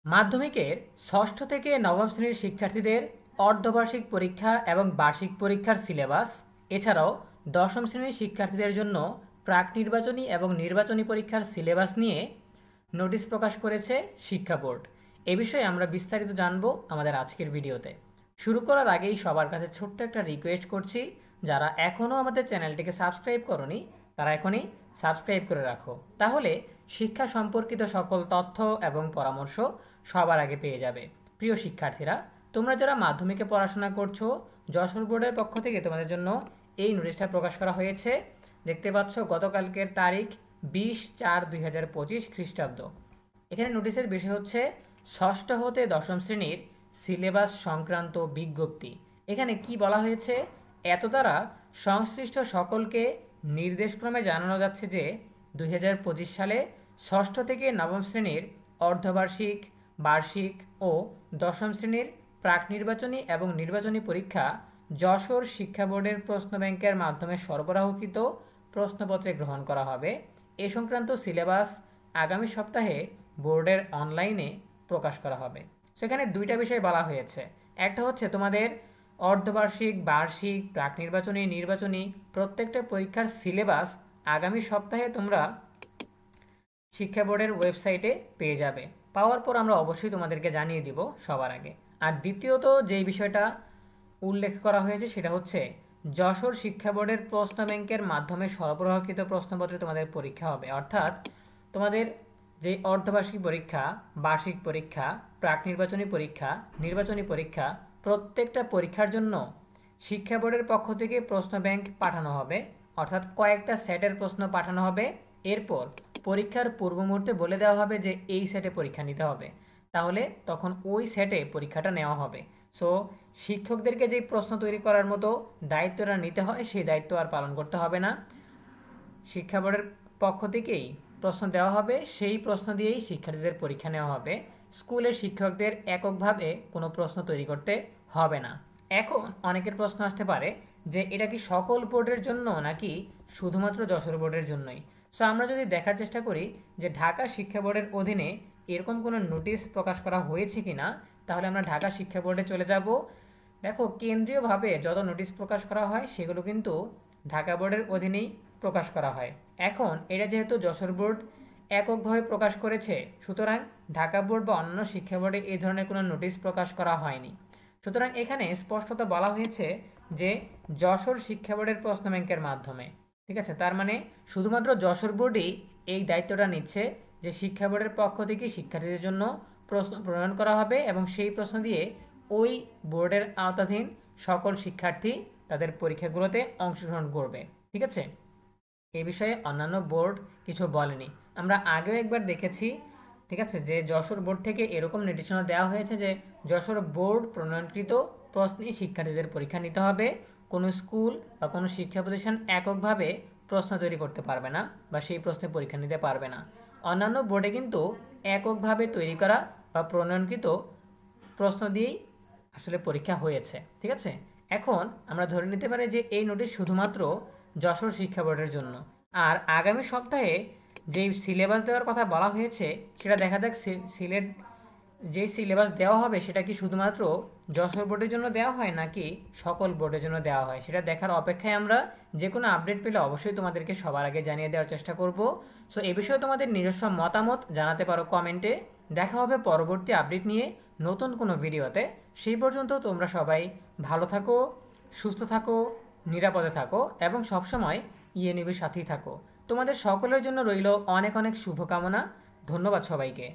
মাধ্যমিকের ষষ্ঠ থেকে নবম শ্রেণীর শিক্ষার্থীদের অর্ধবার্ষিক পরীক্ষা এবং বার্ষিক পরীক্ষার সিলেবাস, এছাড়াও দশম শ্রেণীর শিক্ষার্থীদের জন্য প্রাক নির্বাচনী এবং নির্বাচনী পরীক্ষার সিলেবাস নিয়ে নোটিশ প্রকাশ করেছে শিক্ষা বোর্ড। এ বিষয়ে আমরা বিস্তারিত জানব আমাদের আজকের ভিডিওতে। শুরু করার আগেই সবার কাছে ছোট্ট একটা রিকোয়েস্ট করছি, যারা এখনও আমাদের চ্যানেলটিকে সাবস্ক্রাইব করনি তারা এখনই সাবস্ক্রাইব করে রাখো, তাহলে শিক্ষা সম্পর্কিত সকল তথ্য এবং পরামর্শ সবার আগে পেয়ে যাবে। প্রিয় শিক্ষার্থীরা, তোমরা যারা মাধ্যমিকে পড়াশোনা করছো, যশোর বোর্ডের পক্ষ থেকে তোমাদের জন্য এই নোটিশটা প্রকাশ করা হয়েছে। দেখতে পাচ্ছ গতকালকের তারিখ 20/4/2025 খ্রিস্টাব্দ। এখানে নোটিশের বিষয় হচ্ছে ষষ্ঠ হতে দশম শ্রেণীর সিলেবাস সংক্রান্ত বিজ্ঞপ্তি। এখানে কি বলা হয়েছে, এত দ্বারা সংশ্লিষ্ট সকলকে নির্দেশক্রমে জানানো যাচ্ছে যে 2025 সালে ষষ্ঠ থেকে নবম শ্রেণীর অর্ধবার্ষিক, বার্ষিক ও দশম শ্রেণীর প্রাক নির্বাচনী এবং নির্বাচনী পরীক্ষা যশোর শিক্ষা বোর্ডের প্রশ্ন ব্যাংকের মাধ্যমে সরবরাহকৃত প্রশ্নপত্রে গ্রহণ করা হবে। এ সংক্রান্ত সিলেবাস আগামী সপ্তাহে বোর্ডের অনলাইনে প্রকাশ করা হবে। সেখানে দুইটা বিষয় বলা হয়েছে। একটা হচ্ছে তোমাদের অর্ধবার্ষিক, বার্ষিক, প্রাক নির্বাচনী, নির্বাচনী প্রত্যেকটা পরীক্ষার সিলেবাস আগামী সপ্তাহে তোমরা শিক্ষা বোর্ডের ওয়েবসাইটে পেয়ে যাবে। পাওয়ার পর আমরা অবশ্যই তোমাদেরকে জানিয়ে দিব সবার আগে। আর দ্বিতীয়ত যেই বিষয়টা উল্লেখ করা হয়েছে সেটা হচ্ছে যশোর শিক্ষা বোর্ডের প্রশ্ন ব্যাংকের মাধ্যমে সরবরাহকৃত প্রশ্নপত্রে তোমাদের পরীক্ষা হবে। অর্থাৎ তোমাদের যে অর্ধবার্ষিক পরীক্ষা, বার্ষিক পরীক্ষা, প্রাক নির্বাচনী পরীক্ষা, নির্বাচনী পরীক্ষা প্রত্যেকটা পরীক্ষার জন্য শিক্ষা বোর্ডের পক্ষ থেকে প্রশ্ন ব্যাংক পাঠানো হবে। অর্থাৎ কয়েকটা সেটের প্রশ্ন পাঠানো হবে। এরপর পরীক্ষার পূর্ব মুহূর্তে বলে দেওয়া হবে যে এই সেটে পরীক্ষা নিতে হবে, তাহলে তখন ওই সেটে পরীক্ষাটা নেওয়া হবে। সো শিক্ষকদেরকে যেই প্রশ্ন তৈরি করার মতো দায়িত্বটা নিতে হয় সেই দায়িত্ব আর পালন করতে হবে না। শিক্ষা বোর্ডের পক্ষ থেকেই প্রশ্ন দেওয়া হবে, সেই প্রশ্ন দিয়েই শিক্ষার্থীদের পরীক্ষা নেওয়া হবে। স্কুলের শিক্ষকদের এককভাবে কোনো প্রশ্ন তৈরি করতে হবে না। এখন অনেকের প্রশ্ন আসতে পারে যে এটা কি সকল বোর্ডের জন্য নাকি শুধুমাত্র যশোর বোর্ডের জন্যই। সো আমরা যদি দেখার চেষ্টা করি যে ঢাকা শিক্ষা বোর্ডের অধীনে এরকম কোনো নোটিশ প্রকাশ করা হয়েছে কি না, তাহলে আমরা ঢাকা শিক্ষা বোর্ডে চলে যাব। দেখো, কেন্দ্রীয়ভাবে যত নোটিশ প্রকাশ করা হয় সেগুলো কিন্তু ঢাকা বোর্ডের অধীনেই প্রকাশ করা হয়। এখন এটা যেহেতু যশোর বোর্ড এককভাবে প্রকাশ করেছে, সুতরাং ঢাকা বোর্ড বা অন্যান্য শিক্ষা বোর্ডে এই ধরনের কোনো নোটিশ প্রকাশ করা হয়নি। সুতরাং এখানে স্পষ্টত বলা হয়েছে যে যশোর শিক্ষা বোর্ডের প্রশ্ন ব্যাংকের মাধ্যমে, ঠিক আছে। তার মানে শুধুমাত্র যশোর বোর্ডই এই দায়িত্বটা নিচ্ছে যে শিক্ষা বোর্ডের পক্ষ থেকে শিক্ষার্থীদের জন্য প্রশ্ন প্রণয়ন করা হবে এবং সেই প্রশ্ন দিয়ে ওই বোর্ডের আওতাধীন সকল শিক্ষার্থী তাদের পরীক্ষাগুলোতে অংশগ্রহণ করবে, ঠিক আছে। এই বিষয়ে অন্যান্য বোর্ড কিছু বলেনি। আমরা আগেও একবার দেখেছি, ঠিক আছে, যে যশোর বোর্ড থেকে এরকম নির্দেশনা দেওয়া হয়েছে যে যশোর বোর্ড প্রণয়নকৃত প্রশ্নে শিক্ষার্থীদের পরীক্ষা নিতে হবে। কোনো স্কুল বা কোনো শিক্ষা প্রতিষ্ঠান এককভাবে প্রশ্ন তৈরি করতে পারবে না বা সেই প্রশ্নে পরীক্ষা নিতে পারবে না। অন্যান্য বোর্ডে কিন্তু এককভাবে তৈরি করা বা প্রণয়নকৃত প্রশ্ন দিয়েই আসলে পরীক্ষা হয়েছে, ঠিক আছে। এখন আমরা ধরে নিতে পারি যে এই নোটিশ শুধুমাত্র যশোর শিক্ষা বোর্ডের জন্য। আর আগামী সপ্তাহে যেই সিলেবাস দেওয়ার কথা বলা হয়েছে সেটা দেখা যাক সিলেট যেই সিলেবাস দেওয়া হবে সেটা কি শুধুমাত্র যশোর বোর্ডের জন্য দেওয়া হয় নাকি সকল বোর্ডের জন্য দেওয়া হয়, সেটা দেখার অপেক্ষায় আমরা। যে কোনো আপডেট পেলে অবশ্যই তোমাদেরকে সবার আগে জানিয়ে দেওয়ার চেষ্টা করব। সো এ বিষয়ে তোমাদের নিজস্ব মতামত জানাতে পারো কমেন্টে। দেখা হবে পরবর্তী আপডেট নিয়ে নতুন কোনো ভিডিওতে। সেই পর্যন্ত তোমরা সবাই ভালো থাকো, সুস্থ থাকো, নিরাপদে থাকো এবং সবসময় ইএনইবির সাথেই থাকো। তোমাদের সকলের জন্য রইল অনেক অনেক শুভকামনা। ধন্যবাদ সবাইকে।